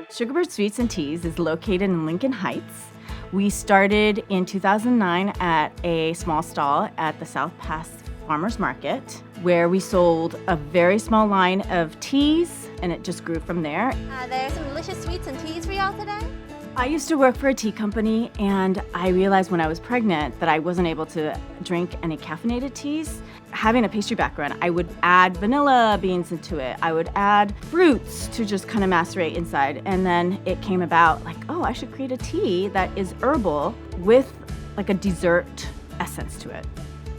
SugarBird Sweets and Teas is located in Lincoln Heights. We started in 2009 at a small stall at the South Pasadena Farmers Market, where we sold a very small line of teas, and it just grew from there. There's some delicious sweets and teas for y'all today. I used to work for a tea company, and I realized when I was pregnant that I wasn't able to drink any caffeinated teas. Having a pastry background, I would add vanilla beans into it. I would add fruits to just kind of macerate inside. And then it came about like, oh, I should create a tea that is herbal with like a dessert essence to it.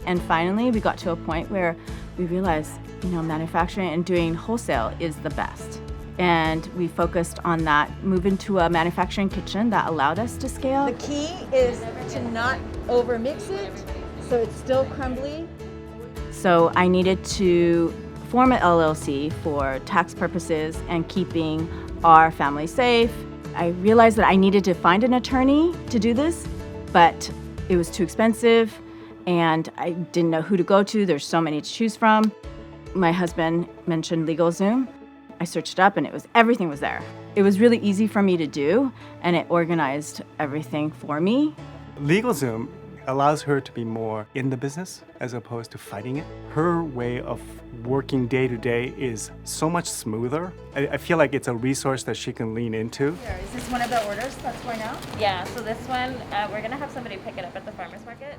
And finally, we got to a point where we realized, manufacturing and doing wholesale is the best. And we focused on that, move into a manufacturing kitchen that allowed us to scale. The key is to not overmix it so it's still crumbly. So I needed to form an LLC for tax purposes and keeping our family safe. I realized that I needed to find an attorney to do this, but it was too expensive and I didn't know who to go to. There's so many to choose from. My husband mentioned LegalZoom. I searched it up and everything was there. It was really easy for me to do, and it organized everything for me. LegalZoom allows her to be more in the business as opposed to fighting it. Her way of working day to day is so much smoother. I feel like it's a resource that she can lean into. Is this one of the orders that's going out? Yeah, so this one, we're gonna have somebody pick it up at the farmer's market.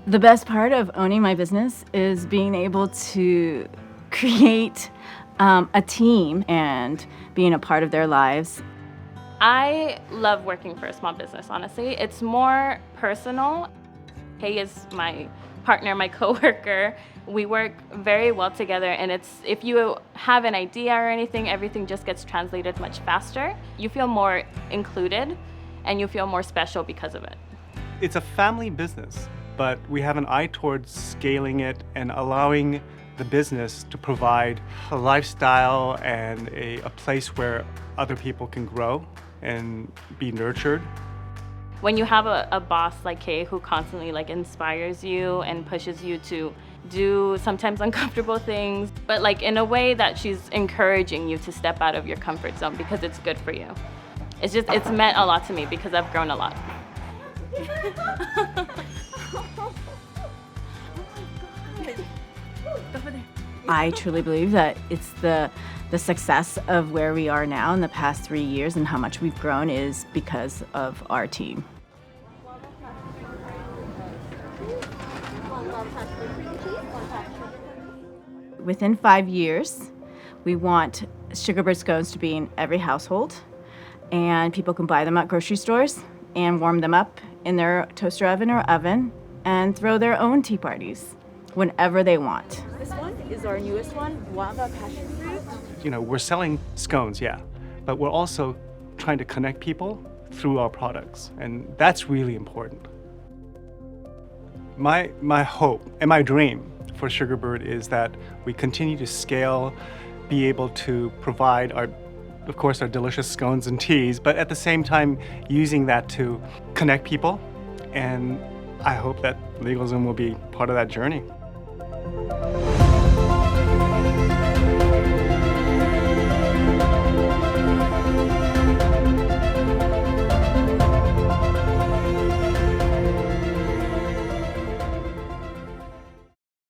The best part of owning my business is being able to create a team and being a part of their lives. I love working for a small business, honestly. It's more personal. Kay is my partner, my coworker. We work very well together, and if you have an idea or anything, everything just gets translated much faster. You feel more included, and you feel more special because of it. It's a family business, but we have an eye towards scaling it and allowing the business to provide a lifestyle and a place where other people can grow and be nurtured. When you have a boss like Kay who constantly inspires you and pushes you to do sometimes uncomfortable things, but in a way that she's encouraging you to step out of your comfort zone because it's good for you. It's meant a lot to me because I've grown a lot. I truly believe that it's the success of where we are now in the past 3 years and how much we've grown is because of our team. Within 5 years, we want SugarBird scones to be in every household, and people can buy them at grocery stores and warm them up in their toaster oven or oven and throw their own tea parties whenever they want. This one is our newest one, guava passion fruit. We're selling scones, yeah, but we're also trying to connect people through our products, and that's really important. My hope and my dream for SugarBird is that we continue to scale, be able to provide of course, our delicious scones and teas, but at the same time using that to connect people, and I hope that LegalZoom will be part of that journey.